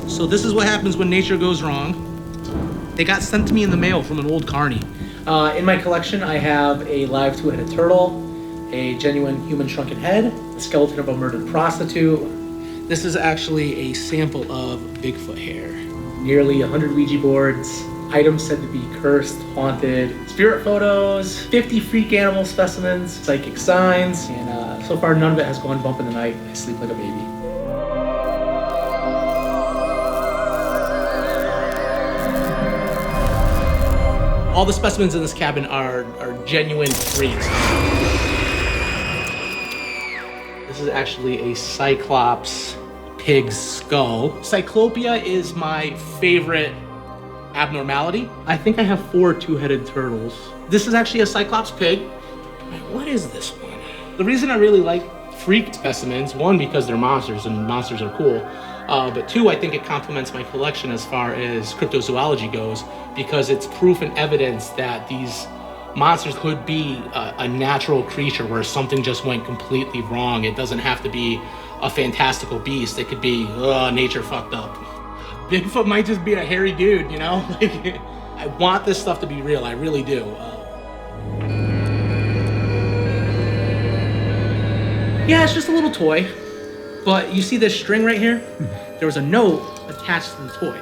So this is what happens when nature goes wrong. They got sent to me in the mail from an old carny. In my collection, I have a live two-headed turtle, a genuine human shrunken head, a skeleton of a murdered prostitute. This is actually a sample of Bigfoot hair. Nearly 100 Ouija boards, items said to be cursed, haunted, spirit photos, 50 freak animal specimens, psychic signs, and so far none of it has gone bump in the night. I sleep like a baby. All the specimens in this cabin are genuine freaks. This is actually a Cyclops pig's skull. Cyclopia is my favorite abnormality. I think I have 4 two-headed turtles. This is actually a Cyclops pig. What is this one? The reason I really like freak specimens, 1, because they're monsters and monsters are cool, but 2, I think it complements my collection as far as cryptozoology goes, because it's proof and evidence that these monsters could be a natural creature where something just went completely wrong. It doesn't have to be a fantastical beast. It could be, nature fucked up. Bigfoot might just be a hairy dude, you know? Like, I want this stuff to be real, I really do. Yeah, it's just a little toy. But you see this string right here? There was a note attached to the toy.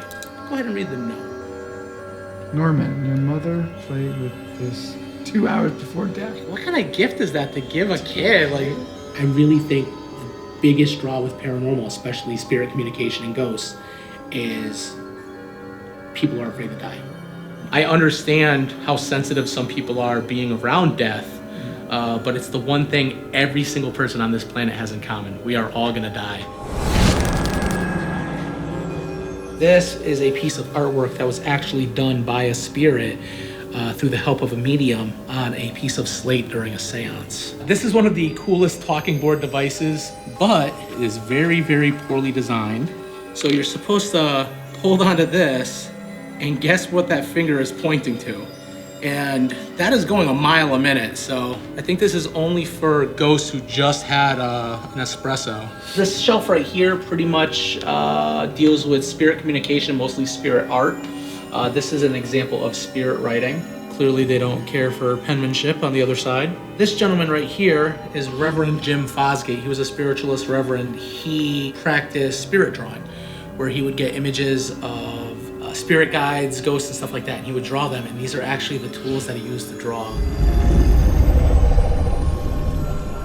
Go ahead and read the note. Norman, your mother played with this 2 hours before death. What kind of gift is that to give a kid? Like, I really think the biggest draw with paranormal, especially spirit communication and ghosts, is people are afraid to die. I understand how sensitive some people are being around death, but it's the one thing every single person on this planet has in common. We are all gonna die. This is a piece of artwork that was actually done by a spirit through the help of a medium on a piece of slate during a seance. This is one of the coolest talking board devices, but it is very, very poorly designed. So you're supposed to hold onto this and guess what that finger is pointing to. And that is going a mile a minute. So I think this is only for ghosts who just had an espresso. This shelf right here pretty much deals with spirit communication, mostly spirit art. This is an example of spirit writing. Clearly they don't care for penmanship on the other side. This gentleman right here is Reverend Jim Fosgate. He was a spiritualist reverend. He practiced spirit drawing, where he would get images of spirit guides, ghosts, and stuff like that, and he would draw them, and these are actually the tools that he used to draw.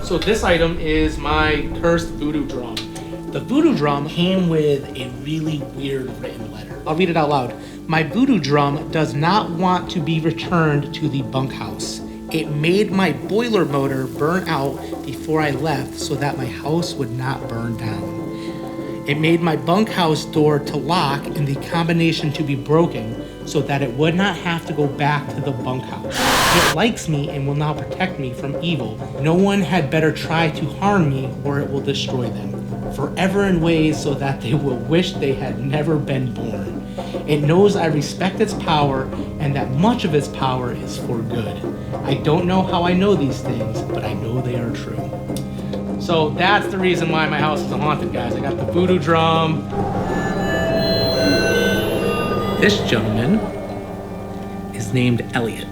So this item is my cursed voodoo drum. The voodoo drum came with a really weird written letter. I'll read it out loud. My voodoo drum does not want to be returned to the bunkhouse. It made my boiler motor burn out before I left so that my house would not burn down. It made my bunkhouse door to lock and the combination to be broken so that it would not have to go back to the bunkhouse. It likes me and will now protect me from evil. No one had better try to harm me or it will destroy them forever in ways so that they will wish they had never been born. It knows I respect its power and that much of its power is for good. I don't know how I know these things, but I know they are true. So that's the reason why my house is haunted, guys. I got the voodoo drum. This gentleman is named Elliot.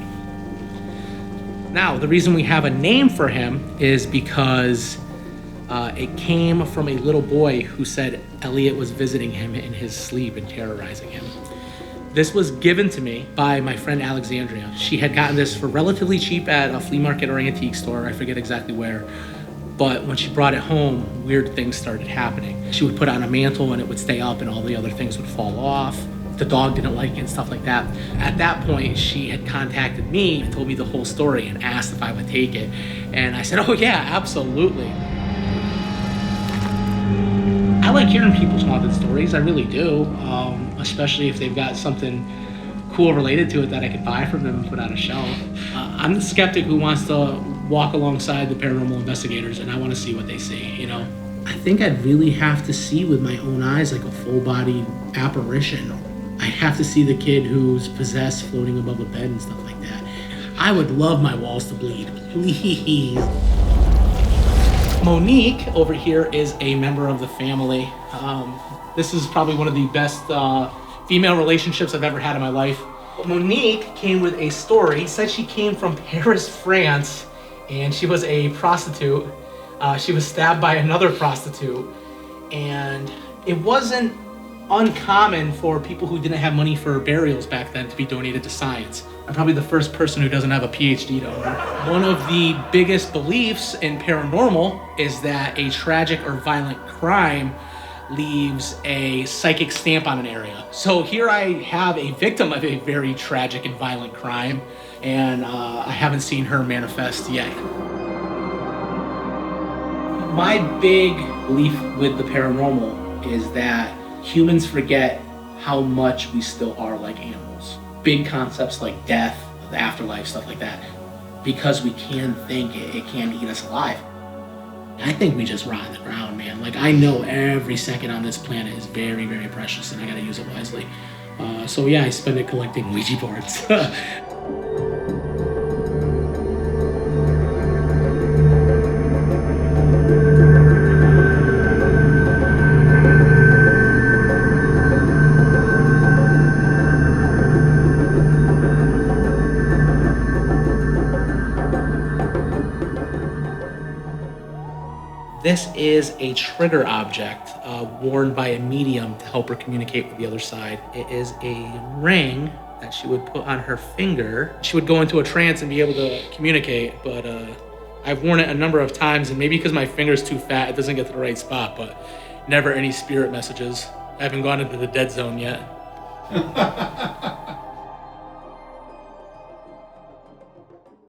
Now, the reason we have a name for him is because it came from a little boy who said Elliot was visiting him in his sleep and terrorizing him. This was given to me by my friend Alexandria. She had gotten this for relatively cheap at a flea market or antique store. I forget exactly where. But when she brought it home, weird things started happening. She would put it on a mantle and it would stay up and all the other things would fall off. The dog didn't like it and stuff like that. At that point, she had contacted me and told me the whole story and asked if I would take it. And I said, oh yeah, absolutely. I like hearing people's haunted stories, I really do. Especially if they've got something cool related to it that I could buy from them and put on a shelf. I'm the skeptic who wants to walk alongside the paranormal investigators and I want to see what they see, you know? I think I'd really have to see with my own eyes like a full-body apparition. I'd have to see the kid who's possessed floating above a bed and stuff like that. I would love my walls to bleed, please. Monique over here is a member of the family. This is probably one of the best female relationships I've ever had in my life. Monique came with a story. Said she came from Paris, France, and she was a prostitute. She was stabbed by another prostitute, and it wasn't uncommon for people who didn't have money for burials back then to be donated to science. I'm probably the first person who doesn't have a PhD donor. One of the biggest beliefs in paranormal is that a tragic or violent crime leaves a psychic stamp on an area. So here I have a victim of a very tragic and violent crime, and I haven't seen her manifest yet. My big belief with the paranormal is that humans forget how much we still are like animals. Big concepts like death, the afterlife, stuff like that. Because we can think it can eat us alive. I think we just rot in the ground, man. Like, I know every second on this planet is very, very precious, and I gotta use it wisely. So yeah, I spend it collecting Ouija boards. This is a trigger object worn by a medium to help her communicate with the other side. It is a ring that she would put on her finger. She would go into a trance and be able to communicate, but I've worn it a number of times, and maybe because my finger's too fat, it doesn't get to the right spot, but never any spirit messages. I haven't gone into the dead zone yet.